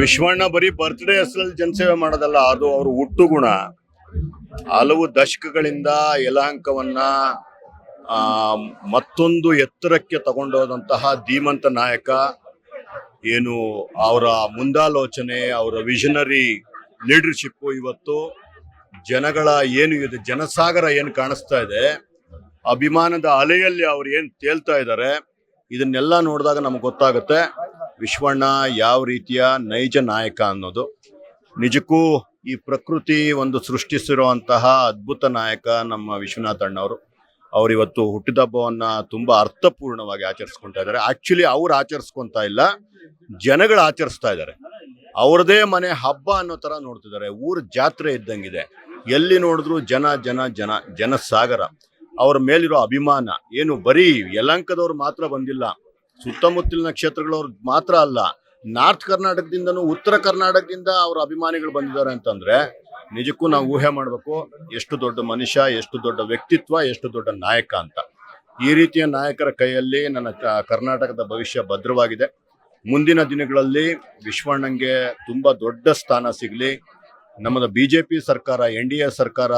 ವಿಶ್ವಣ್ಣ ಬರೀ ಬರ್ತ್ಡೇ ಹೆಸರಲ್ಲಿ ಜನಸೇವೆ ಮಾಡೋದಲ್ಲ, ಅದು ಅವ್ರ ಹುಟ್ಟು ಗುಣ. ಹಲವು ದಶಕಗಳಿಂದ ಯಲಹಂಕವನ್ನ ಆ ಮತ್ತೊಂದು ಎತ್ತರಕ್ಕೆ ತಗೊಂಡೋದಂತಹ ಧೀಮಂತ ನಾಯಕ. ಏನು ಅವರ ಮುಂದಾಲೋಚನೆ, ಅವರ ವಿಷನರಿ ಲೀಡರ್ಶಿಪ್ ಇವತ್ತು ಜನಗಳ ಏನು ಇದೆ, ಜನಸಾಗರ ಏನು ಕಾಣಿಸ್ತಾ ಇದೆ, ಅಭಿಮಾನದ ಅಲೆಯಲ್ಲಿ ಅವ್ರು ಏನು ತೇಲ್ತಾ ಇದ್ದಾರೆ, ಇದನ್ನೆಲ್ಲ ನೋಡಿದಾಗ ನಮ್ಗೆ ಗೊತ್ತಾಗುತ್ತೆ ವಿಶ್ವಣ್ಣ ಯಾವ ರೀತಿಯ ನೈಜ ನಾಯಕ ಅನ್ನೋದು. ನಿಜಕ್ಕೂ ಈ ಪ್ರಕೃತಿ ಒಂದು ಸೃಷ್ಟಿಸಿರುವಂತಹ ಅದ್ಭುತ ನಾಯಕ ನಮ್ಮ ವಿಶ್ವನಾಥ್ ಅಣ್ಣವರು. ಅವರಿವತ್ತು ಹುಟ್ಟಿದಬ್ಬವನ್ನ ತುಂಬಾ ಅರ್ಥಪೂರ್ಣವಾಗಿ ಆಚರಿಸ್ಕೊಂತಾ ಇದ್ದಾರೆ. ಆಕ್ಚುಲಿ ಅವ್ರು ಆಚರಿಸ್ಕೊಂತಾ ಇಲ್ಲ, ಜನಗಳು ಆಚರಿಸ್ತಾ ಇದ್ದಾರೆ. ಅವ್ರದೇ ಮನೆ ಹಬ್ಬ ಅನ್ನೋ ತರ ನೋಡ್ತಿದ್ದಾರೆ. ಊರ ಜಾತ್ರೆ ಇದ್ದಂಗಿದೆ. ಎಲ್ಲಿ ನೋಡಿದ್ರು ಜನ ಜನ ಜನ ಜನಸಾಗರ. ಅವ್ರ ಮೇಲಿರೋ ಅಭಿಮಾನ ಏನು ಬರೀ ಯಲಹಂಕದವ್ರು ಮಾತ್ರ ಬಂದಿಲ್ಲ, ಸುತ್ತಮುತ್ತಲಿನ ಕ್ಷೇತ್ರಗಳವ್ರು ಮಾತ್ರ ಅಲ್ಲ, ನಾರ್ತ್ ಕರ್ನಾಟಕದಿಂದನೂ ಉತ್ತರ ಕರ್ನಾಟಕದಿಂದ ಅವ್ರ ಅಭಿಮಾನಿಗಳು ಬಂದಿದ್ದಾರೆ ಅಂತಂದ್ರೆ ನಿಜಕ್ಕೂ ನಾವು ಊಹೆ ಮಾಡಬೇಕು ಎಷ್ಟು ದೊಡ್ಡ ಮನುಷ್ಯ, ಎಷ್ಟು ದೊಡ್ಡ ವ್ಯಕ್ತಿತ್ವ, ಎಷ್ಟು ದೊಡ್ಡ ನಾಯಕ ಅಂತ. ಈ ರೀತಿಯ ನಾಯಕರ ಕೈಯಲ್ಲಿ ನನ್ನ ಕರ್ನಾಟಕದ ಭವಿಷ್ಯ ಭದ್ರವಾಗಿದೆ. ಮುಂದಿನ ದಿನಗಳಲ್ಲಿ ವಿಶ್ವಣ್ಣಂಗೆ ತುಂಬಾ ದೊಡ್ಡ ಸ್ಥಾನ ಸಿಗಲಿ. ನಮ್ಮದು ಬಿಜೆಪಿ ಸರ್ಕಾರ, NDA ಸರ್ಕಾರ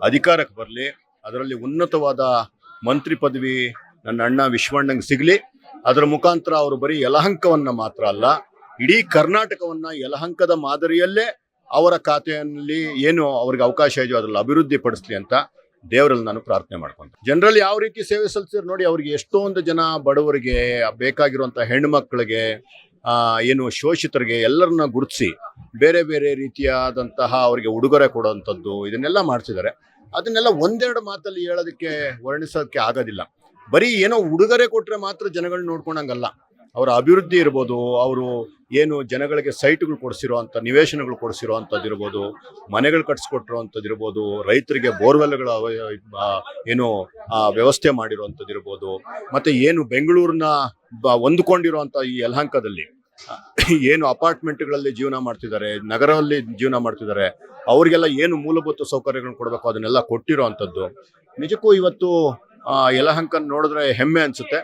ಅಧಿಕಾರಕ್ಕೆ ಬರಲಿ. ಅದರಲ್ಲಿ ಉನ್ನತವಾದ ಮಂತ್ರಿ ಪದವಿ ನನ್ನ ಅಣ್ಣ ವಿಶ್ವಣ್ಣಂಗೆ ಸಿಗಲಿ. ಅದರ ಮುಖಾಂತರ ಅವರು ಬರೀ ಯಲಹಂಕವನ್ನ ಮಾತ್ರ ಅಲ್ಲ, ಇಡೀ ಕರ್ನಾಟಕವನ್ನ ಯಲಹಂಕದ ಮಾದರಿಯಲ್ಲೇ ಅವರ ಖಾತೆಯಲ್ಲಿ ಏನು ಅವ್ರಿಗೆ ಅವಕಾಶ ಇದೆಯೋ ಅದ್ರಲ್ಲಿ ಅಭಿವೃದ್ಧಿ ಪಡಿಸ್ಲಿ ಅಂತ ದೇವರಲ್ಲಿ ನಾನು ಪ್ರಾರ್ಥನೆ ಮಾಡ್ಕೊಂತ. ಜನರಲ್ಲಿ ಯಾವ ರೀತಿ ಸೇವೆ ಸಲ್ಲಿಸಿದ್ರು ನೋಡಿ. ಅವ್ರಿಗೆ ಎಷ್ಟೊಂದು ಜನ ಬಡವರಿಗೆ, ಬೇಕಾಗಿರುವಂತಹ ಹೆಣ್ಣು ಮಕ್ಕಳಿಗೆ, ಏನು ಶೋಷಿತರಿಗೆ ಎಲ್ಲರನ್ನ ಗುರುತಿಸಿ ಬೇರೆ ಬೇರೆ ರೀತಿಯಾದಂತಹ ಅವರಿಗೆ ಉಡುಗೊರೆ ಕೊಡುವಂಥದ್ದು, ಇದನ್ನೆಲ್ಲ ಮಾಡ್ತಿದ್ದಾರೆ. ಅದನ್ನೆಲ್ಲ ಒಂದೆರಡು ಮಾತಲ್ಲಿ ಹೇಳೋದಕ್ಕೆ, ವರ್ಣಿಸೋದಕ್ಕೆ ಆಗೋದಿಲ್ಲ. ಬರೀ ಏನೋ ಉಡುಗೊರೆ ಕೊಟ್ರೆ ಮಾತ್ರ ಜನಗಳನ್ನ ನೋಡ್ಕೊಂಡಂಗಲ್ಲ. ಅವರ ಅಭಿವೃದ್ಧಿ ಇರ್ಬೋದು, ಅವರು ಏನು ಜನಗಳಿಗೆ ಸೈಟ್ಗಳು ಕೊಡಿಸಿರೋ ಅಂಥ, ನಿವೇಶನಗಳು ಕೊಡಿಸಿರೋ ಅಂಥದ್ದು ಇರ್ಬೋದು, ಮನೆಗಳು ಕಟ್ಸ್ಕೊಟ್ಟಿರೋ ಅಂಥದ್ದು ಇರ್ಬೋದು, ರೈತರಿಗೆ ಬೋರ್ವೆಲ್ಗಳ ಏನು ವ್ಯವಸ್ಥೆ ಮಾಡಿರೋವಂಥದ್ದು ಇರ್ಬೋದು, ಮತ್ತೆ ಏನು ಬೆಂಗಳೂರನ್ನ ಹೊಂದ್ಕೊಂಡಿರುವಂಥ ಈ ಯಲಹಂಕದಲ್ಲಿ ಏನು ಅಪಾರ್ಟ್ಮೆಂಟ್ಗಳಲ್ಲಿ ಜೀವನ ಮಾಡ್ತಿದ್ದಾರೆ, ನಗರದಲ್ಲಿ ಜೀವನ ಮಾಡ್ತಿದ್ದಾರೆ, ಅವ್ರಿಗೆಲ್ಲ ಏನು ಮೂಲಭೂತ ಸೌಕರ್ಯಗಳನ್ನ ಕೊಡಬೇಕು ಅದನ್ನೆಲ್ಲ ಕೊಟ್ಟಿರೋ ಅಂಥದ್ದು. ನಿಜಕ್ಕೂ ಇವತ್ತು ಯಲಹಂಕನ ನೋಡಿದ್ರೆ ಹೆಮ್ಮೆ ಅನ್ಸುತ್ತೆ.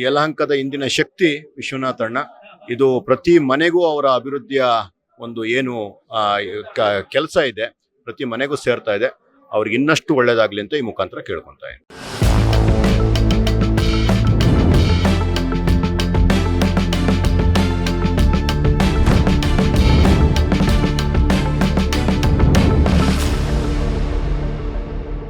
ಯಲಹಂಕದ ಇಂದಿನ ಶಕ್ತಿ ವಿಶ್ವನಾಥ್ ಅಣ್ಣ. ಇದು ಪ್ರತಿ ಮನೆಗೂ ಅವರ ಅಭಿವೃದ್ಧಿಯ ಒಂದು ಏನು ಕೆಲಸ ಇದೆ, ಪ್ರತಿ ಮನೆಗೂ ಸೇರ್ತಾ ಇದೆ. ಅವ್ರಿಗೆ ಇನ್ನಷ್ಟು ಒಳ್ಳೇದಾಗ್ಲಿ ಅಂತ ಈ ಮುಖಾಂತರ ಕೇಳ್ಕೊಂತಾ ಇದ್ದೀನಿ.